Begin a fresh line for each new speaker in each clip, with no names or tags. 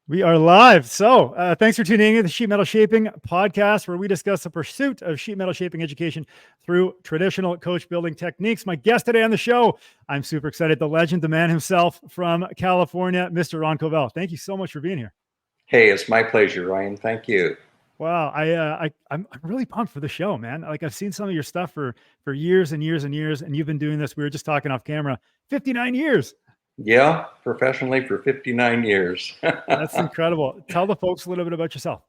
We are live. So, thanks for tuning in to the Sheet Metal Shaping podcast, where we discuss the pursuit of sheet metal shaping education through traditional coach building techniques. My guest today on the show, I'm super excited, the legend, the man himself from California, Mr. Ron Covell. Thank you so much for being here.
Hey, it's my pleasure, Ryan. Thank you.
Wow, I'm really pumped for the show, man. Like I've seen some of your stuff for years and years and years, and you've been doing this. We were just talking off camera, 59 years.
Yeah, professionally for 59 years.
That's incredible. Tell the folks a little bit about yourself.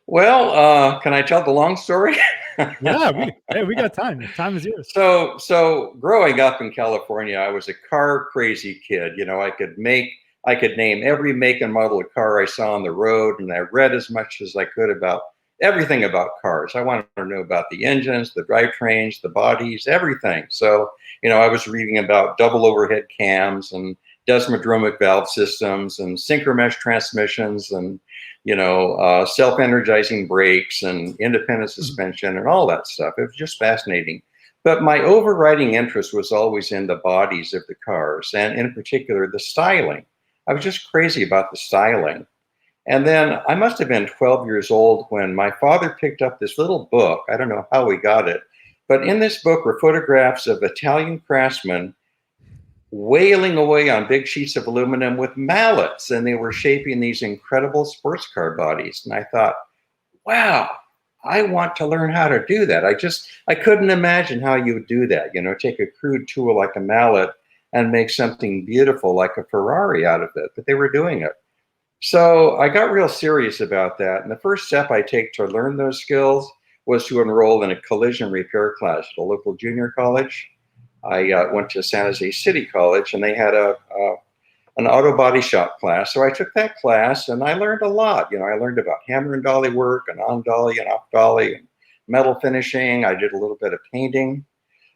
Well, can I tell the long story?
Yeah, we got time. The time is yours.
So growing up in California, I was a car crazy kid. You know, I could name every make and model of car I saw on the road, and I read as much as I could about everything about cars. I wanted to know about the engines, the drivetrains, the bodies, everything. So, you know, I was reading about double overhead cams and desmodromic valve systems and synchromesh transmissions and self-energizing brakes and independent suspension and all that stuff. It was just fascinating. But my overriding interest was always in the bodies of the cars, and in particular, the styling. I was just crazy about the styling. And then I must have been 12 years old when my father picked up this little book. I don't know how he got it, but in this book were photographs of Italian craftsmen wailing away on big sheets of aluminum with mallets, and they were shaping these incredible sports car bodies. And I thought, wow, I want to learn how to do that. I couldn't imagine how you would do that, you know, take a crude tool like a mallet and make something beautiful like a Ferrari out of it, but they were doing it. So I got real serious about that. And the first step I take to learn those skills was to enroll in a collision repair class at a local junior college. I went to San Jose City College, and they had an auto body shop class. So I took that class, and I learned a lot. You know, I learned about hammer and dolly work, and on dolly and off dolly, and metal finishing. I did a little bit of painting.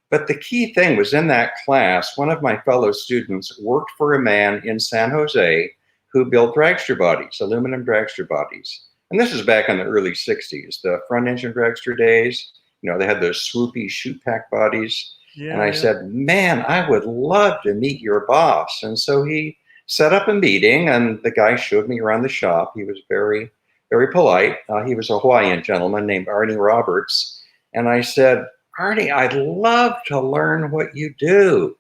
But the key thing was, in that class, one of my fellow students worked for a man in San Jose who built dragster bodies, aluminum dragster bodies. And this is back in the early 60s, the front engine dragster days. You know, they had those swoopy chute pack bodies.
Yeah,
and I said, man, I would love to meet your boss. And so he set up a meeting, and the guy showed me around the shop. He was very, very polite. He was a Hawaiian gentleman named Arnie Roberts. And I said, Arnie, I'd love to learn what you do.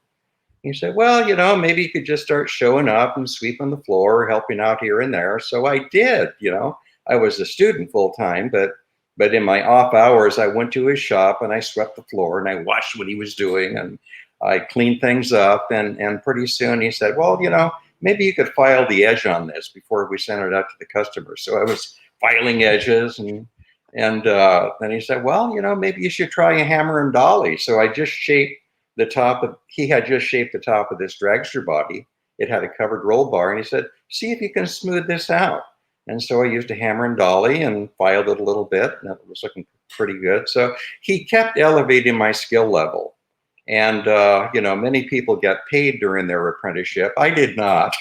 He said, well, you know, maybe you could just start showing up and sweeping the floor, helping out here and there. So I did. You know, I was a student full time, but in my off hours, I went to his shop and I swept the floor and I watched what he was doing, and I cleaned things up. And pretty soon he said, well, you know, maybe you could file the edge on this before we send it out to the customer. So I was filing edges, and then he said, well, you know, maybe you should try a hammer and dolly. So I just shaped the top of, he had just shaped the top of this dragster body. It had a covered roll bar, and he said, see if you can smooth this out. And so I used a hammer and dolly and filed it a little bit, and it was looking pretty good. So he kept elevating my skill level. And, you know, many people get paid during their apprenticeship. I did not.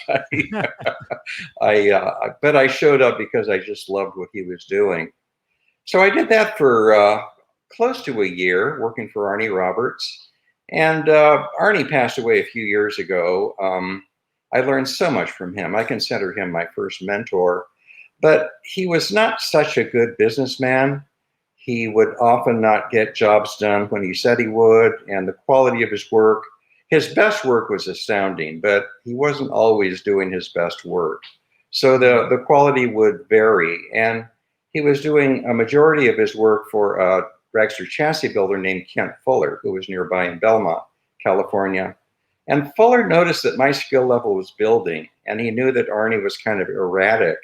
But I showed up because I just loved what he was doing. So I did that for close to a year, working for Arnie Roberts. And Arnie passed away a few years ago. I learned so much from him. I consider him my first mentor. But he was not such a good businessman. He would often not get jobs done when he said he would, and the quality of his work, his best work was astounding, but he wasn't always doing his best work. So the quality would vary. And he was doing a majority of his work for a dragster chassis builder named Kent Fuller, who was nearby in Belmont, California. And Fuller noticed that my skill level was building, and he knew that Arnie was kind of erratic.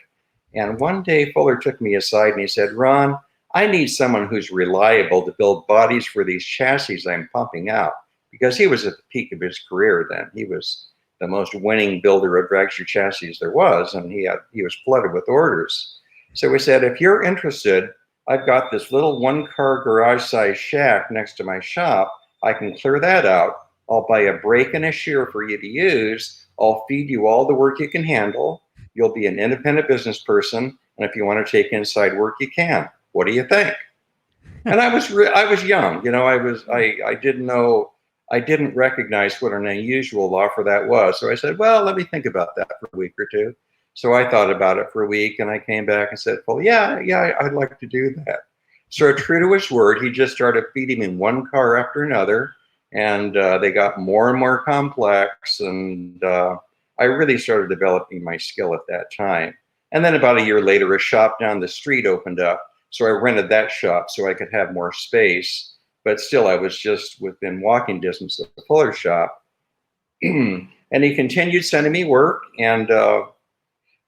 And one day Fuller took me aside and he said, Ron, I need someone who's reliable to build bodies for these chassis I'm pumping out. Because he was at the peak of his career then. He was the most winning builder of dragster chassis there was, and he was flooded with orders. So we said, if you're interested, I've got this little one-car garage-sized shack next to my shop. I can clear that out. I'll buy a brake and a shear for you to use. I'll feed you all the work you can handle. You'll be an independent business person, and if you want to take inside work, you can. What do you think? And I was young, you know. I didn't know, I didn't recognize what an unusual offer that was. So I said, well, let me think about that for a week or two. So I thought about it for a week, and I came back and said, well, yeah, I'd like to do that. So true to his word, he just started feeding me one car after another, and they got more and more complex, and I really started developing my skill at that time. And then about a year later, a shop down the street opened up, so I rented that shop so I could have more space, but still I was just within walking distance of the fuller shop. And he continued sending me work, and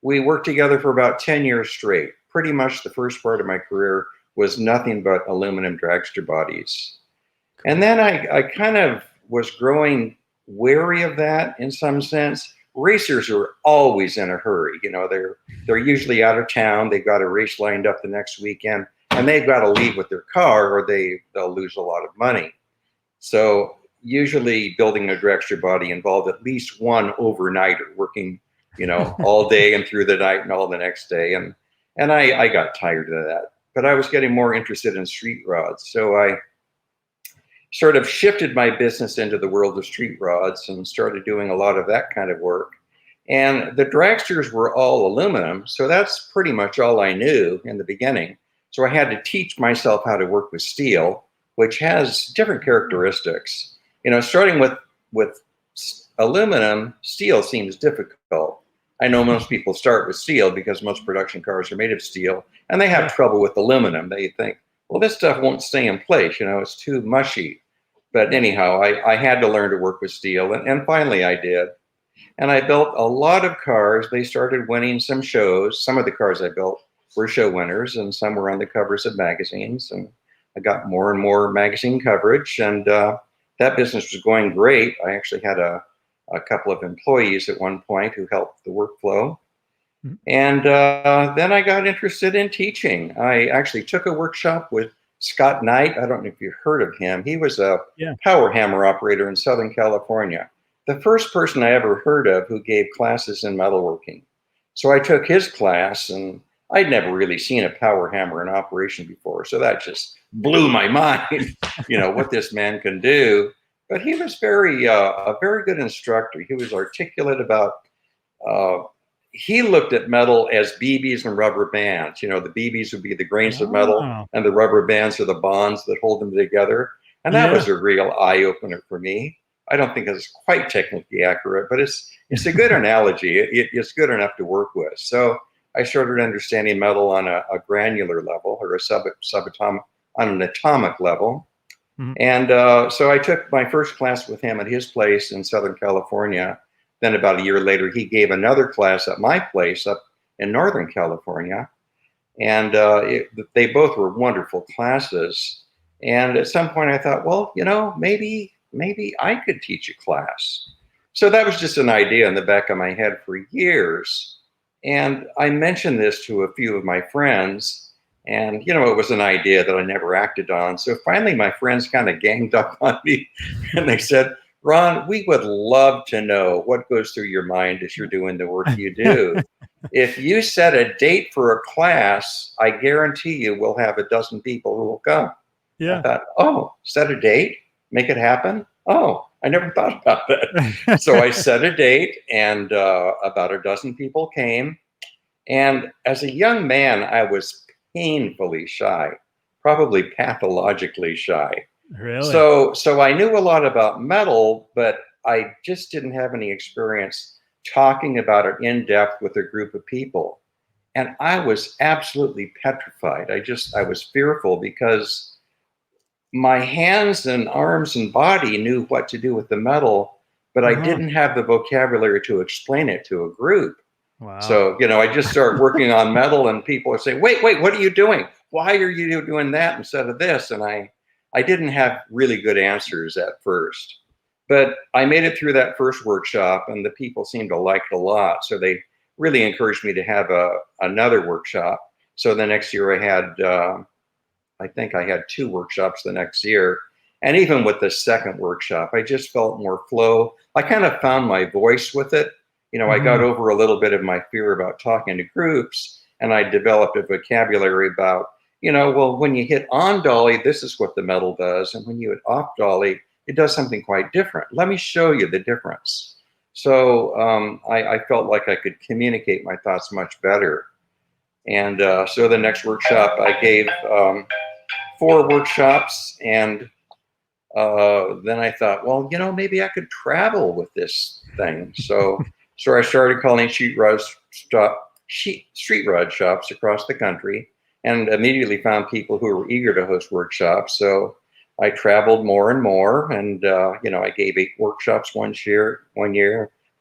we worked together for about 10 years straight. Pretty much the first part of my career was nothing but aluminum dragster bodies. And then I kind of was growing wary of that in some sense. Racers are always in a hurry. You know, they're usually out of town. They've got a race lined up the next weekend, and they've got to leave with their car or they'll lose a lot of money. So usually building a dragster body involved at least one overnighter working, you know, all day and through the night and all the next day. And I got tired of that. But I was getting more interested in street rods. So I sort of shifted my business into the world of street rods and started doing a lot of that kind of work. And the dragsters were all aluminum, so that's pretty much all I knew in the beginning. So I had to teach myself how to work with steel, which has different characteristics. You know, starting with aluminum, steel seems difficult. I know most people start with steel because most production cars are made of steel, and they have trouble with aluminum. They think, well, this stuff won't stay in place, you know, it's too mushy. But anyhow, I had to learn to work with steel, and finally I did. And I built a lot of cars. They started winning some shows. Some of the cars I built were show winners, and some were on the covers of magazines. And I got more and more magazine coverage, and that business was going great. I actually had a couple of employees at one point who helped the workflow. And then I got interested in teaching. I actually took a workshop with Scott Knight. I don't know if you've heard of him. He was a powerhammer operator in Southern California. The first person I ever heard of who gave classes in metalworking. So I took his class, and I'd never really seen a powerhammer in operation before. So that just blew my mind, you know, what this man can do. But he was a very good instructor. He was articulate about, he looked at metal as BBs and rubber bands. You know, the BBs would be the grains of metal, and the rubber bands are the bonds that hold them together. And that was a real eye-opener for me. I don't think it's quite technically accurate, but it's a good analogy. It's good enough to work with. So I started understanding metal on a granular level, or a subatomic, on an atomic level. And so I took my first class with him at his place in Southern California. Then about a year later, he gave another class at my place up in Northern California. And they both were wonderful classes. And at some point I thought, well, you know, maybe I could teach a class. So that was just an idea in the back of my head for years. And I mentioned this to a few of my friends, and, you know, it was an idea that I never acted on. So finally my friends kind of ganged up on me, and they said, Ron, we would love to know what goes through your mind as you're doing the work you do. If you set a date for a class, I guarantee you we'll have a dozen people who will come. I thought, oh, set a date, make it happen. Oh, I never thought about that. So I set a date, and about a dozen people came. And as a young man, I was painfully shy, probably pathologically shy.
Really?
So I knew a lot about metal, but I just didn't have any experience talking about it in depth with a group of people. And I was absolutely petrified. I was fearful because my hands and arms and body knew what to do with the metal, but I didn't have the vocabulary to explain it to a group.
Wow.
So, you know, I just started working on metal, and people would say, wait, what are you doing? Why are you doing that instead of this? And I didn't have really good answers at first, but I made it through that first workshop, and the people seemed to like it a lot. So they really encouraged me to have another workshop. So the next year I think I had 2 workshops the next year. And even with the second workshop, I just felt more flow. I kind of found my voice with it. You know, I got over a little bit of my fear about talking to groups, and I developed a vocabulary about, you know, well, when you hit on dolly, this is what the metal does. And when you hit off dolly, it does something quite different. Let me show you the difference. So I felt like I could communicate my thoughts much better. And so the next workshop I gave 4 workshops, and then I thought, well, maybe I could travel with this thing. So I started calling street rod shops across the country, and immediately found people who were eager to host workshops. So I traveled more and more, and I gave 8 workshops one year,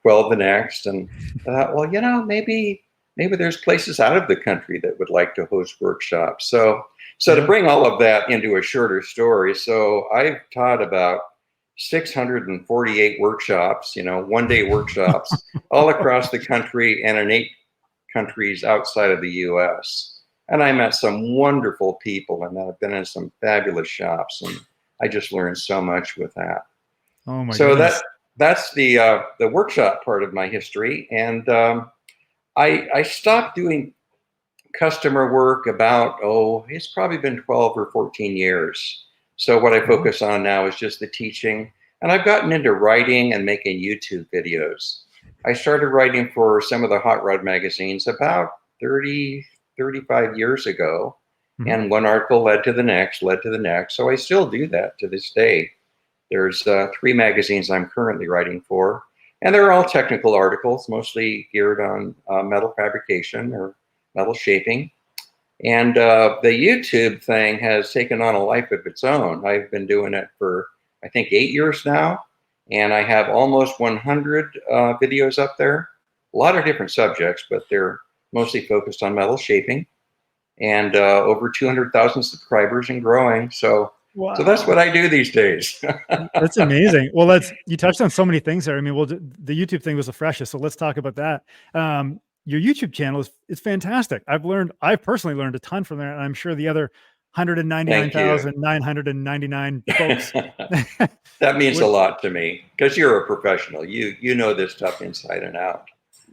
12 the next, and I thought, well, maybe there's places out of the country that would like to host workshops. So to bring all of that into a shorter story, so I've taught about 648 workshops, one-day workshops all across the country and in 8 countries outside of the U.S. And I met some wonderful people, and I've been in some fabulous shops, and I just learned so much with that.
Oh my
So
goodness.
that's the workshop part of my history, and I stopped doing customer work about, it's probably been 12 or 14 years. So what I focus on now is just the teaching. And I've gotten into writing and making YouTube videos. I started writing for some of the hot rod magazines about 30, 35 years ago.
Mm-hmm.
And one article led to the next. So I still do that to this day. There's 3 magazines I'm currently writing for. And they're all technical articles, mostly geared on metal fabrication or metal shaping. And the YouTube thing has taken on a life of its own. I've been doing it for, I think, 8 years now. And I have almost 100 videos up there. A lot of different subjects, but they're mostly focused on metal shaping. And over 200,000 subscribers and growing. So that's what I do these days.
That's amazing. Well, you touched on so many things there. I mean, the YouTube thing was the freshest. So let's talk about that. Your YouTube channel is fantastic. I've personally learned a ton from there, and I'm sure the other 199,999 folks.
That means a lot to me, because you're a professional. You know this stuff inside and out.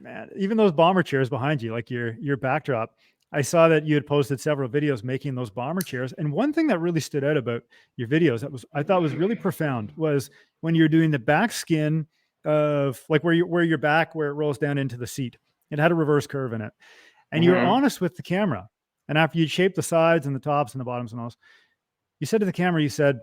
Man, even those bomber chairs behind you, like your backdrop, I saw that you had posted several videos making those bomber chairs. And one thing that really stood out about your videos I thought was really profound was when you're doing the back skin of like where your back, where it rolls down into the seat. It had a reverse curve in it. And you were honest with the camera. And after you'd shaped the sides and the tops and the bottoms and all, you said to the camera, you said,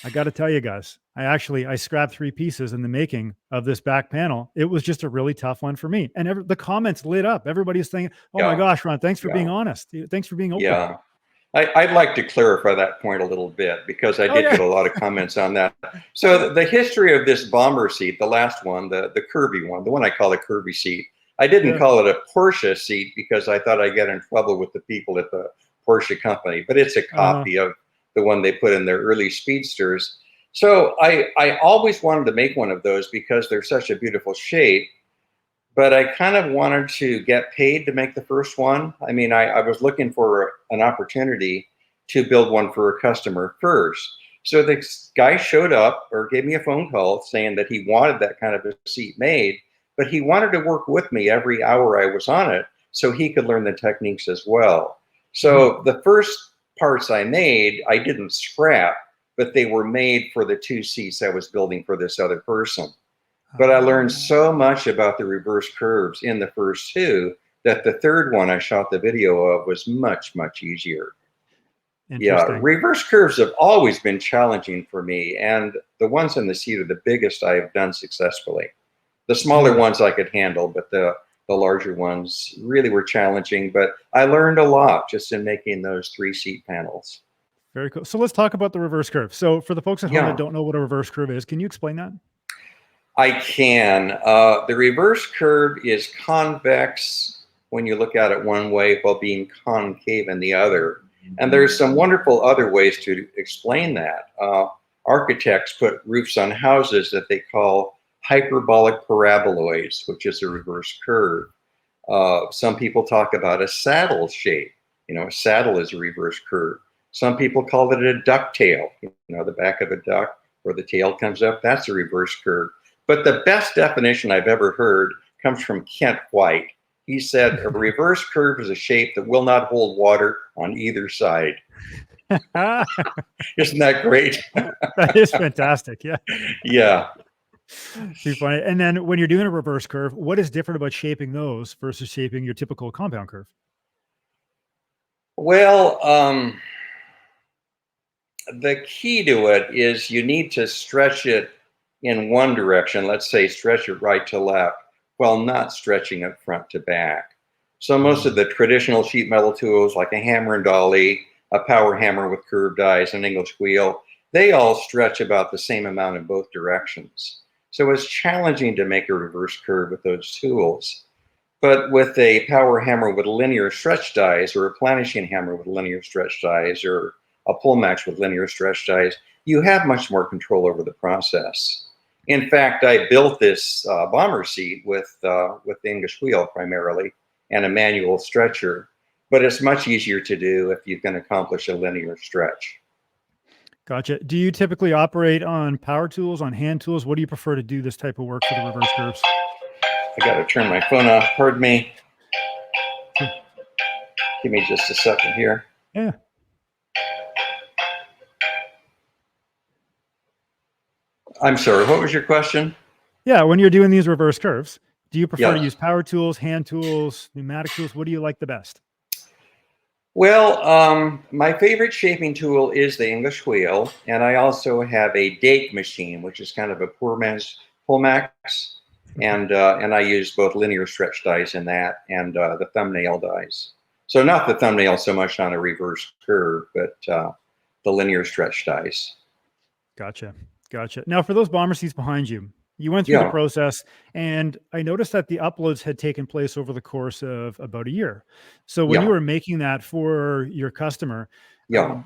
I got to tell you guys, I scrapped 3 pieces in the making of this back panel. It was just a really tough one for me. And the comments lit up. Everybody's saying, oh my gosh, Ron, thanks for being honest. Thanks for being open.
Yeah. I'd like to clarify that point a little bit, because I did get a lot of comments on that. So the history of this bomber seat, the last one, the curvy one, the one I call the curvy seat, I didn't call it a Porsche seat because I thought I'd get in trouble with the people at the Porsche company, but it's a copy of the one they put in their early speedsters. So I always wanted to make one of those because they're such a beautiful shape, but I kind of wanted to get paid to make the first one. I mean, I was looking for an opportunity to build one for a customer first. So the guy showed up or gave me a phone call saying that he wanted that kind of a seat made, but he wanted to work with me every hour I was on it so he could learn the techniques as well. So the first parts I made, I didn't scrap, but they were made for the 2 seats I was building for this other person. But I learned so much about the reverse curves in the first 2 that the third one I shot the video of was much, much easier. Yeah, reverse curves have always been challenging for me, and the ones in the seat are the biggest I have done successfully. The smaller ones I could handle, but the larger ones really were challenging, but I learned a lot just in making those 3 seat panels.
Very cool. So let's talk about the reverse curve. So for the folks at home that don't know what a reverse curve is, can you explain that?
I can. The reverse curve is convex when you look at it one way while being concave in the other. And there's some wonderful other ways to explain that. Architects put roofs on houses that they call hyperbolic paraboloids, which is a reverse curve. Some people talk about a saddle shape. A saddle is a reverse curve. Some people call it a ducktail. The back of a duck where the tail comes up, that's a reverse curve. But the best definition I've ever heard comes from Kent White. He said, a reverse curve is a shape that will not hold water on either side. Isn't that great?
That is fantastic. Yeah.
Yeah.
Too funny. And then when you're doing a reverse curve, what is different about shaping those versus shaping your typical compound curve?
Well, the key to it is you need to stretch it in one direction. Let's say stretch it right to left while not stretching it front to back. So most of the traditional sheet metal tools like a hammer and dolly, a power hammer with curved eyes, an English wheel, they all stretch about the same amount in both directions. So it's challenging to make a reverse curve with those tools. But with a power hammer with linear stretch dies, or a planishing hammer with linear stretch dies, or a pullmax with linear stretch dies, you have much more control over the process. In fact, I built this bomber seat with the English wheel primarily and a manual stretcher, but it's much easier to do if you can accomplish a linear stretch.
Gotcha. Do you typically operate on power tools, on hand tools? What do you prefer to do this type of work for the reverse curves?
I got to turn my phone off. Pardon me. Give me just a second here.
Yeah.
I'm sorry, what was your question?
Yeah. When you're doing these reverse curves, do you prefer to
Yes.
use power tools, hand tools, pneumatic tools? What do you like the best?
Well, my favorite shaping tool is the English wheel, and I also have a dake machine, which is kind of a pullmax, and I use both linear stretch dies in that and the thumbnail dies. So not the thumbnail so much on a reverse curve, but the linear stretch dies.
Gotcha. Gotcha. Now, for those bomber seats behind you, you went through the
Yeah,
process, and I noticed that the uploads had taken place over the course of about a year. So when you
yeah,
were making that for your customer,
yeah.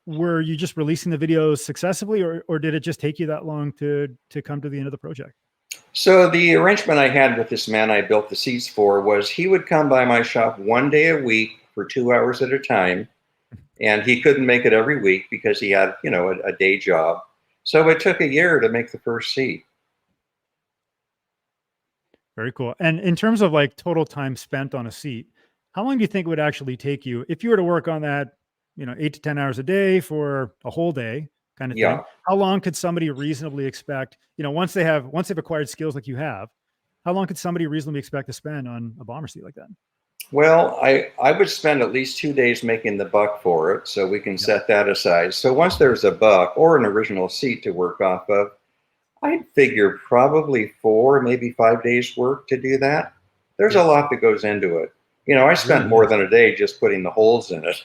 were you just releasing the videos successively, or did it just take you that long to come to the end of the project?
So the arrangement I had with this man I built the seats for was he would come by my shop one day a week for 2 hours at a time, and he couldn't make it every week because he had, a day job. So it took a year to make the first seat.
Very cool. And in terms of like total time spent on a seat, how long do you think it would actually take you if you were to work on that, 8 to 10 hours a day for a whole day kind of thing?
Yeah.
How long could somebody reasonably expect, once they've acquired skills like you have, how long could somebody reasonably expect to spend on a bomber seat like that?
Well, I would spend at least 2 days making the buck for it, so we can
Yep.
set that aside. So once there's a buck or an original seat to work off of, I'd figure probably 4, maybe 5 days work to do that. There's a
Yeah.
lot that goes into it. I
It
spent
really
more
is.
than a day just putting the holes in it.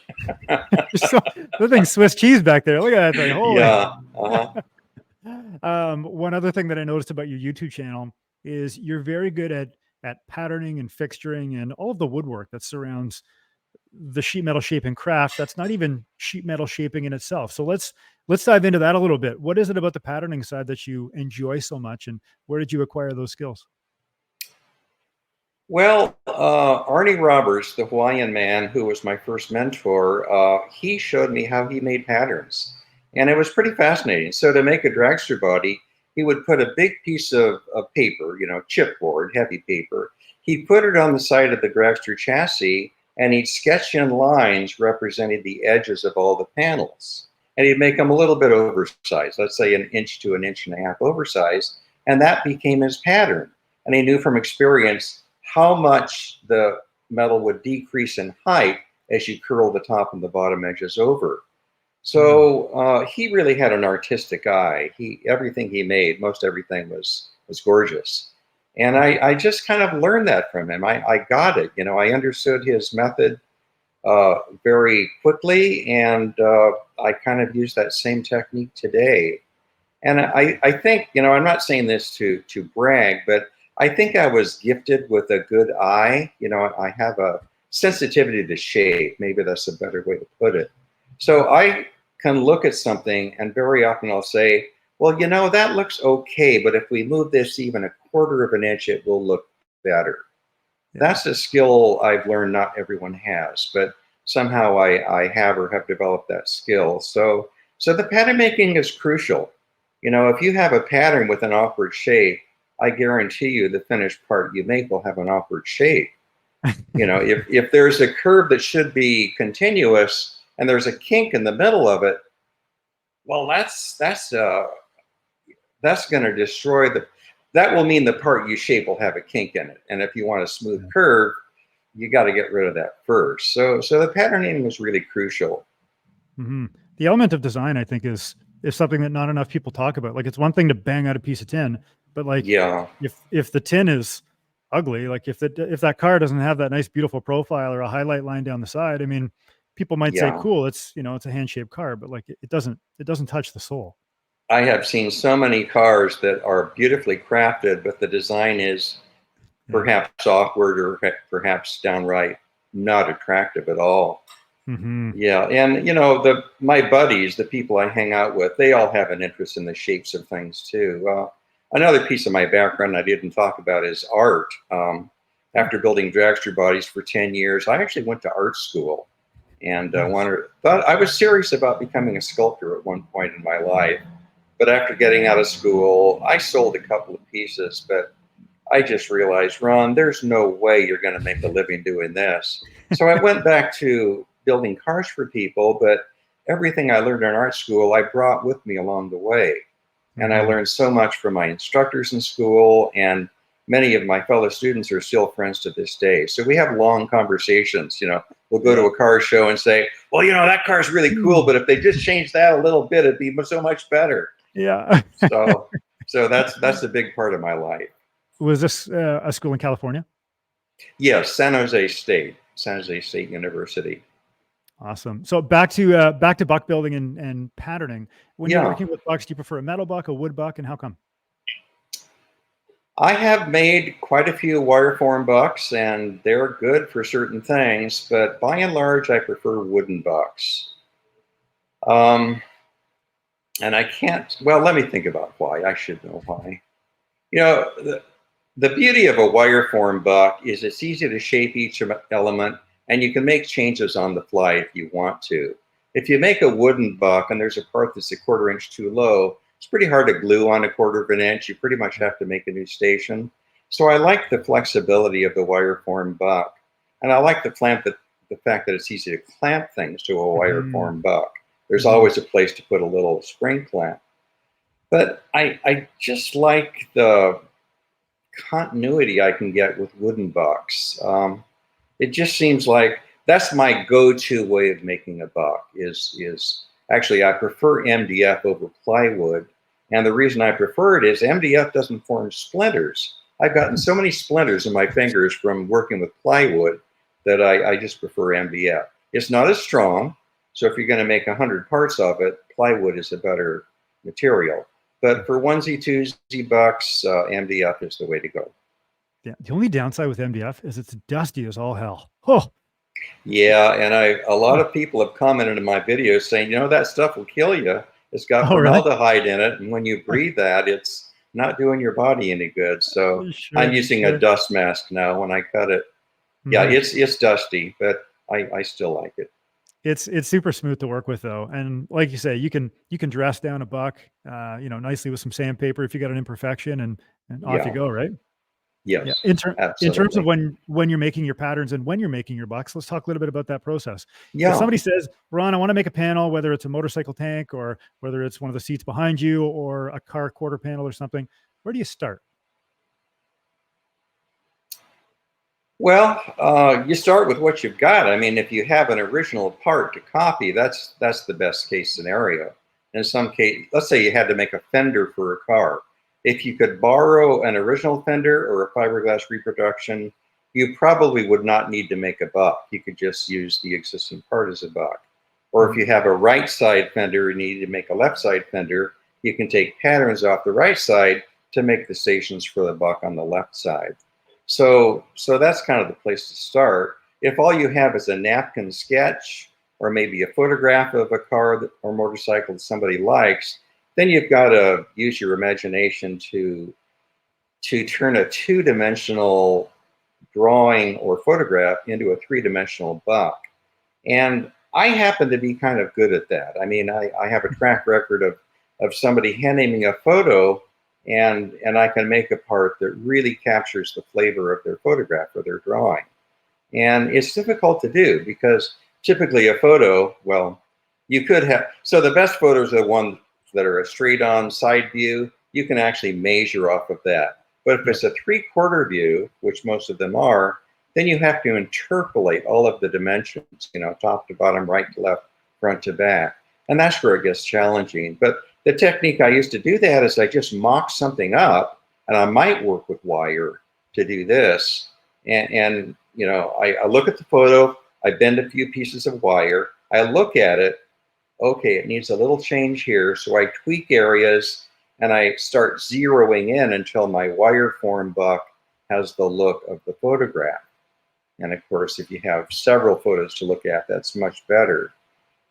So, the thing Swiss cheese back there. Look at that thing. Holy.
Yeah. Uh-huh.
One other thing that I noticed about your YouTube channel is you're very good at patterning and fixturing and all of the woodwork that surrounds the sheet metal shaping craft. That's not even sheet metal shaping in itself. So let's dive into that a little bit. What is it about the patterning side that you enjoy so much, and where did you acquire those skills?
Well, Arnie Roberts, the Hawaiian man who was my first mentor, he showed me how he made patterns. And it was pretty fascinating. So to make a dragster body, he would put a big piece of paper, chipboard, heavy paper. He'd put it on the side of the dragster chassis, and he'd sketch in lines representing the edges of all the panels. And he'd make them a little bit oversized, let's say an inch to an inch and a half oversized. And that became his pattern. And he knew from experience how much the metal would decrease in height as you curl the top and the bottom edges over. So he really had an artistic eye. Everything he made, most everything was gorgeous. And I just kind of learned that from him. I got it. I understood his method very quickly, and I kind of use that same technique today. And I think, I'm not saying this to brag, but I think I was gifted with a good eye. I have a sensitivity to shape. Maybe that's a better way to put it. So I can look at something, and very often I'll say, well, that looks okay, but if we move this even a quarter of an inch, it will look better.
Yeah.
That's a skill I've learned not everyone has, but somehow I have or have developed that skill. So the pattern making is crucial. If you have a pattern with an awkward shape, I guarantee you the finished part you make will have an awkward shape. If there's a curve that should be continuous and there's a kink in the middle of it, well, that's that's going to destroy that will mean the part you shape will have a kink in it. And if you want a smooth curve, you got to get rid of that first. So the patterning was really crucial.
Mm-hmm. The element of design, I think, is something that not enough people talk about. Like, it's one thing to bang out a piece of tin, but like,
Yeah,
if the tin is ugly, like if that car doesn't have that nice, beautiful profile or a highlight line down the side, I mean, people might say,
yeah.
cool, it's, it's a hand shaped car, but like, it doesn't touch the soul.
I have seen so many cars that are beautifully crafted, but the design is
Yeah.
perhaps awkward or perhaps downright not attractive at all.
Mm-hmm.
Yeah, and my buddies, the people I hang out with, they all have an interest in the shapes of things too. Another piece of my background I didn't talk about is art. After building dragster bodies for 10 years, I actually went to art school and thought I was serious about becoming a sculptor at one point in my life. But after getting out of school, I sold a couple of pieces, but I just realized, Ron, there's no way you're going to make a living doing this. So I went back to building cars for people, but everything I learned in art school, I brought with me along the way. And I
Mm-hmm.
learned so much from my instructors in school, and many of my fellow students are still friends to this day. So we have long conversations. We'll go to a car show and say, well, that car's really cool, but if they just changed that a little bit, it'd be so much better.
Yeah.
So that's a big part of my life.
Was this a school in California?
Yes, San Jose State University.
Awesome. So back to buck building and patterning. When you're
Yeah,
working with bucks, do you prefer a metal buck, a wood buck, and how come?
I have made quite a few wire form bucks, and they're good for certain things, but by and large, I prefer wooden bucks. And I can't. Well, let me think about why. I should know why. The beauty of a wire form buck is it's easy to shape each element, and you can make changes on the fly if you want to. If you make a wooden buck and there's a part that's a 1/4 inch too low, it's pretty hard to glue on a 1/4 of an inch. You pretty much have to make a new station. So I like the flexibility of the wire form buck, and I like the fact that it's easy to clamp things to a wire
Mm-hmm.
form buck. There's
Mm-hmm.
always a place to put a little spring clamp. But I just like the continuity I can get with wooden bucks. It just seems like that's my go-to way of making a buck is actually I prefer MDF over plywood. And the reason I prefer it is MDF doesn't form splinters. I've gotten so many splinters in my fingers from working with plywood that I just prefer MDF. It's not as strong. So if you're going to make 100 parts of it, plywood is a better material. But for onesie, twosie bucks, MDF is the way to go.
Yeah. The only downside with MDF is it's dusty as all hell. Oh.
Yeah, and a lot of people have commented in my videos saying, that stuff will kill you. It's got
Oh, really?
formaldehyde in it, and when you breathe that, it's not doing your body any good. So I'm
Sure.
using a dust mask now when I cut it. Yeah,
Mm-hmm.
it's dusty, but I still like it.
It's super smooth to work with though, and like you say, you can dress down a buck, nicely with some sandpaper if you got an imperfection, and off you
Yeah,
go, right? Yeah.
yes,
In terms of
absolutely.
when you're making your patterns and when you're making your bucks, let's talk a little bit about that process. If
Yeah.
somebody says, Ron, I want to make a panel, whether it's a motorcycle tank or whether it's one of the seats behind you or a car quarter panel or something, where do you start?
Well, you start with what you've got. I mean, if you have an original part to copy, that's the best case scenario. In some case, let's say you had to make a fender for a car. If you could borrow an original fender or a fiberglass reproduction, you probably would not need to make a buck. You could just use the existing part as a buck. Or if you have a right side fender and you need to make a left side fender, you can take patterns off the right side to make the stations for the buck on the left side. So that's kind of the place to start. If all you have is a napkin sketch or maybe a photograph of a car or motorcycle that somebody likes, then you've got to use your imagination to turn a two-dimensional drawing or photograph into a three-dimensional buck. And I happen to be kind of good at that. I mean, I have a track record of somebody handing me a photo and I can make a part that really captures the flavor of their photograph or their drawing. And it's difficult to do because typically a photo, well, you could have, so the best photos are the ones that are a straight on side view. you can actually measure off of that. But if it's a 3/4 view, which most of them are, then you have to interpolate all of the dimensions, top to bottom, right to left, front to back. And that's where it gets challenging. But the technique I used to do that is I just mock something up, and I might work with wire to do this. And I look at the photo, I bend a few pieces of wire, I look at it, okay, it needs a little change here. So I tweak areas and I start zeroing in until my wire form buck has the look of the photograph. And of course, if you have several photos to look at, that's much better.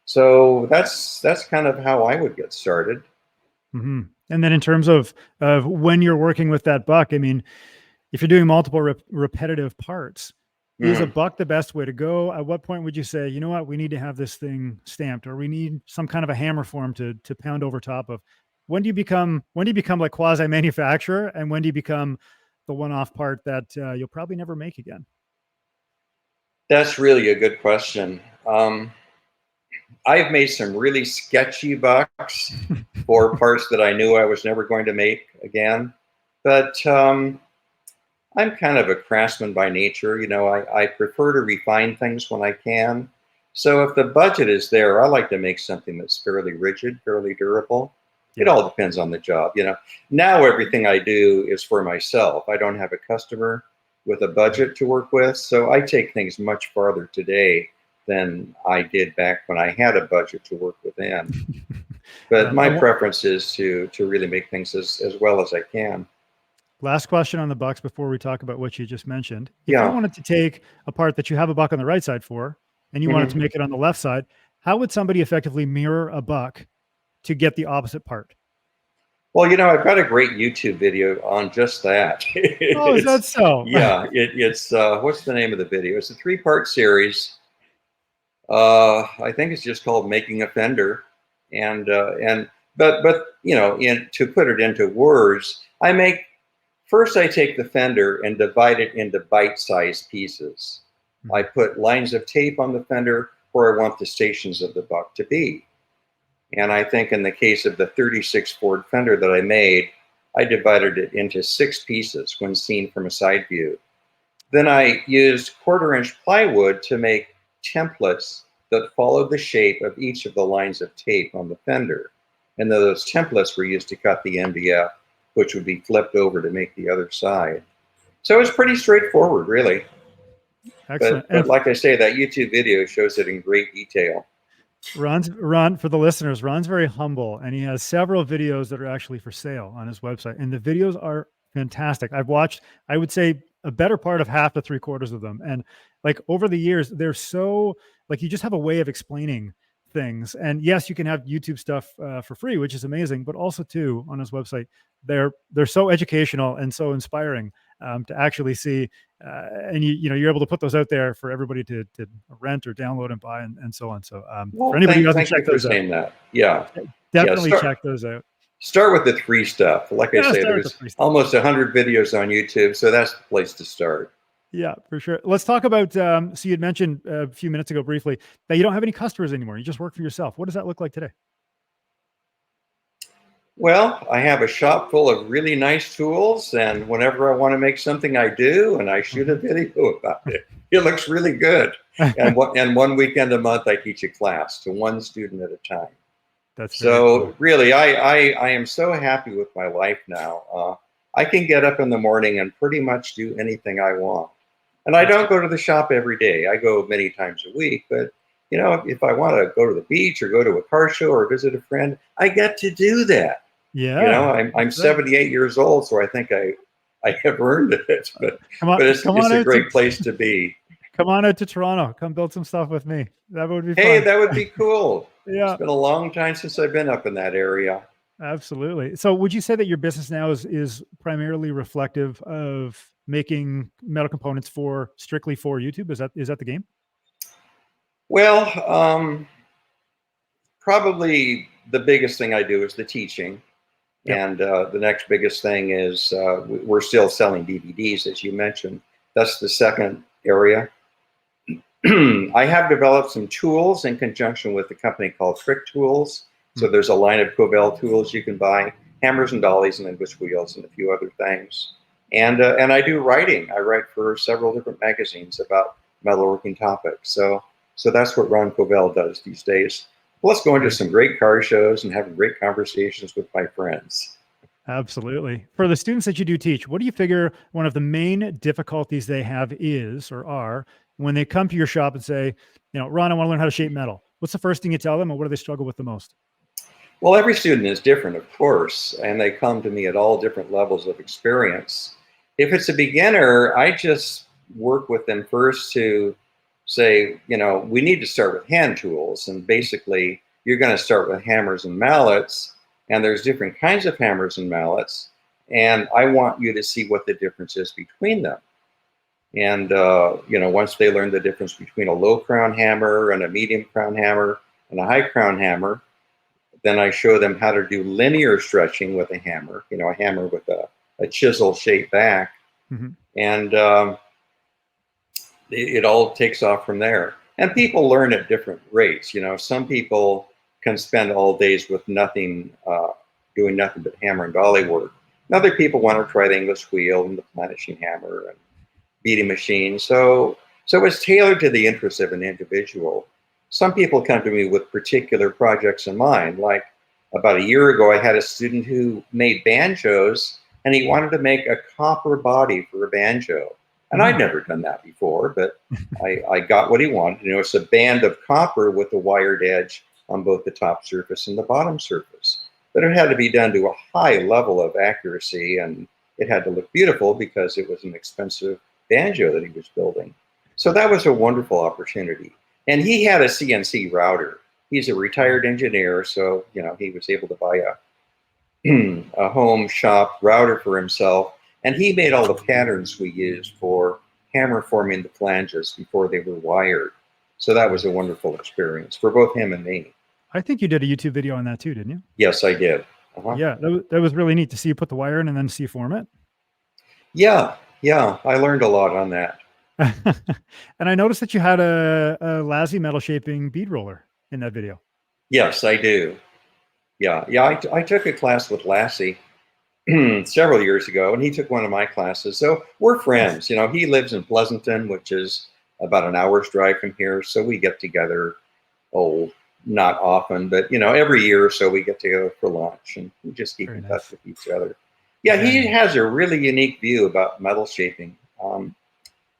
So that's kind of how I would get started.
Mm-hmm. And then in terms of when you're working with that buck, I mean, if you're doing multiple repetitive parts, is a buck the best way to go? At what point would you say, you know what, we need to have this thing stamped, or we need some kind of a hammer form to pound over top of? When do you become like quasi manufacturer, and when do you become the one-off part that you'll probably never make again?
That's really a good question. I've made some really sketchy bucks for parts that I knew I was never going to make again. But I'm kind of a craftsman by nature. I prefer to refine things when I can. So if the budget is there, I like to make something that's fairly rigid, fairly durable. It all depends on the job. Now everything I do is for myself. I don't have a customer with a budget to work with. So I take things much farther today than I did back when I had a budget to work within. But my preference is to really make things as well as I can.
Last question on the bucks before we talk about what you just mentioned. If you wanted to take a part that you have a buck on the right side for, and you wanted to make it on the left side, how would somebody effectively mirror a buck to get the opposite part?
Well, I've got a great YouTube video on just that.
Oh, is that so?
Yeah, it's what's the name of the video? It's a 3-part series. I think it's just called Making a Fender. But to put it into words, first I take the fender and divide it into bite-sized pieces. I put lines of tape on the fender where I want the stations of the buck to be. And I think in the case of the 36 Ford Fender that I made, I divided it into 6 pieces when seen from a side view. Then I used 1/4-inch plywood to make templates that followed the shape of each of the lines of tape on the fender. And then those templates were used to cut the MDF, which would be flipped over to make the other side. So it's pretty straightforward, really.
Excellent.
But like I say, that YouTube video shows it in great detail.
Ron, for the listeners, Ron's very humble, and he has several videos that are actually for sale on his website. And the videos are fantastic. I've watched, I would say, a better part of half to 3/4 of them. And like over the years, they're so like, you just have a way of explaining things. And yes, you can have YouTube stuff for free, which is amazing, but also too on his website, they're so educational and so inspiring to actually see. And you're able to put those out there for everybody to rent or download and buy and so on. So for anybody who hasn't checked those out, definitely check those out.
Start with the free stuff. Like I say, there's almost 100 videos on YouTube, so that's the place to start.
Yeah, for sure. Let's talk about, so you had mentioned a few minutes ago briefly that you don't have any customers anymore. You just work for yourself. What does that look like today?
Well, I have a shop full of really nice tools, and whenever I want to make something, I do, and I shoot a video about it. It looks really good. And one weekend a month, I teach a class to one student at a time.
That's
so
cool.
Really, I am so happy with my life now. I can get up in the morning and pretty much do anything I want. And I don't go to the shop every day. I go many times a week, but if I want to go to the beach or go to a car show or visit a friend, I get to do that.
Yeah.
I'm 78 years old, so I think I have earned it. But it's a great place to be.
Come on out to Toronto. Come build some stuff with me. That would be fun.
Hey, that would be cool.
Yeah.
It's been a long time since I've been up in that area.
Absolutely. So would you say that your business now is primarily reflective of making metal components strictly for YouTube? Is that the game?
Well, probably the biggest thing I do is the teaching. Yep. And the next biggest thing is we're still selling DVDs, as you mentioned. That's the second area. I have developed some tools in conjunction with a company called Trick Tools. So there's a line of Covell tools you can buy. hammers and dollies and English wheels and a few other things. And I do writing. I write for several different magazines about metalworking topics. So that's what Ron Covell does these days. Plus going to some great car shows and having great conversations with my friends.
Absolutely. For the students that you do teach, what do you figure one of the main difficulties they have is or are when they come to your shop and say, Ron, I want to learn how to shape metal? What's the first thing you tell them, and what do they struggle with the most?
Well, every student is different, of course, and they come to me at all different levels of experience. If it's a beginner, I just work with them first to say, we need to start with hand tools. And basically, you're going to start with hammers and mallets, and there's different kinds of hammers and mallets. And I want you to see what the difference is between them. And, once they learn the difference between a low crown hammer and a medium crown hammer and a high crown hammer, then I show them how to do linear stretching with a hammer, a hammer with a chisel shaped back.
Mm-hmm.
And it all takes off from there. And people learn at different rates. Some people can spend all days with nothing, doing nothing but hammer and dolly work. And other people want to try the English wheel and the planishing hammer and beating machine. So it's tailored to the interest of an individual. Some people come to me with particular projects in mind. Like about a year ago, I had a student who made banjos, and he wanted to make a copper body for a banjo. And I'd never done that before, but I got what he wanted. It's a band of copper with a wired edge on both the top surface and the bottom surface. But it had to be done to a high level of accuracy, and it had to look beautiful because it was an expensive banjo that he was building. So that was a wonderful opportunity. And he had a CNC router. He's a retired engineer, so he was able to buy a home shop router for himself. And he made all the patterns we used for hammer forming the flanges before they were wired. So that was a wonderful experience for both him and me.
I think you did a YouTube video on that too, didn't you?
Yes, I did. Uh-huh.
Yeah, that was really neat to see you put the wire in and then see you form it.
Yeah, I learned a lot on that.
And I noticed that you had a Lassie metal shaping bead roller in that video.
Yes, I do. Yeah. I took a class with Lassie several years ago, and he took one of my classes. So we're friends. He lives in Pleasanton, which is about an hour's drive from here. So we get together, not often, but every year or so we get together for lunch, and we just keep in touch with each other. Yeah, he has a really unique view about metal shaping.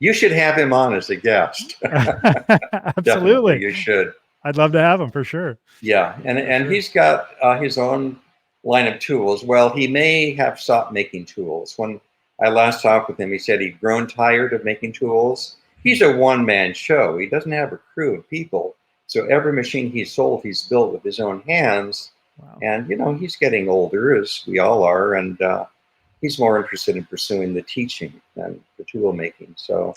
You should have him on as a guest.
Absolutely.
Definitely, you should.
I'd love to have him for sure.
Yeah, and he's got his own line of tools. Well, he may have stopped making tools. When I last talked with him, he said he'd grown tired of making tools. He's a one-man show. He doesn't have a crew of people. So every machine he's sold, he's built with his own hands.
Wow.
And, he's getting older, as we all are. And he's more interested in pursuing the teaching than the tool making. So,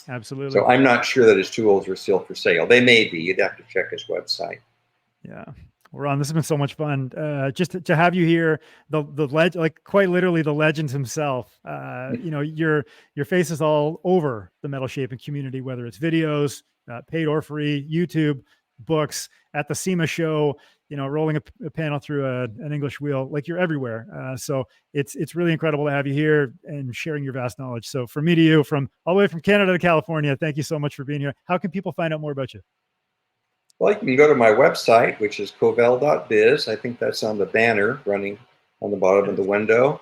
absolutely.
So I'm not sure that his tools are still for sale. They may be. You'd have to check his website.
Yeah. Well, Ron, this has been so much fun. Just to have you here, like quite literally the legend himself. Your face is all over the metal shaping community, whether it's videos, paid or free, YouTube, books, at the SEMA show, rolling a panel through an English wheel. Like, you're everywhere. So it's really incredible to have you here and sharing your vast knowledge. So from me to you, from all the way from Canada to California, thank you so much for being here. How can people find out more about you?
Well, you can go to my website, which is covell.biz. I think that's on the banner running on the bottom of the window.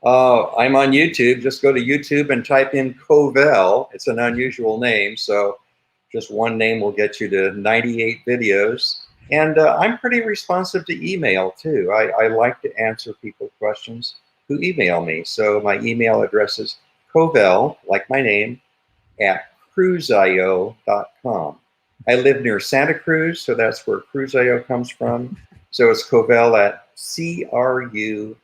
I'm on YouTube. Just go to YouTube and type in Covell. It's an unusual name, so just one name will get you to 98 videos. And I'm pretty responsive to email, too. I like to answer people's questions who email me. So my email address is Covell, like my name, at cruisio.com. I live near Santa Cruz, so that's where Cruzio comes from. So it's Covell at cruzio.com.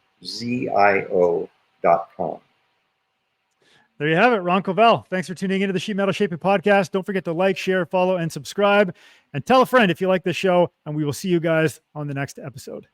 There you have it, Ron Covell. Thanks for tuning into the Sheet Metal Shaping Podcast. Don't forget to like, share, follow, and subscribe. And tell a friend if you like this show, and we will see you guys on the next episode.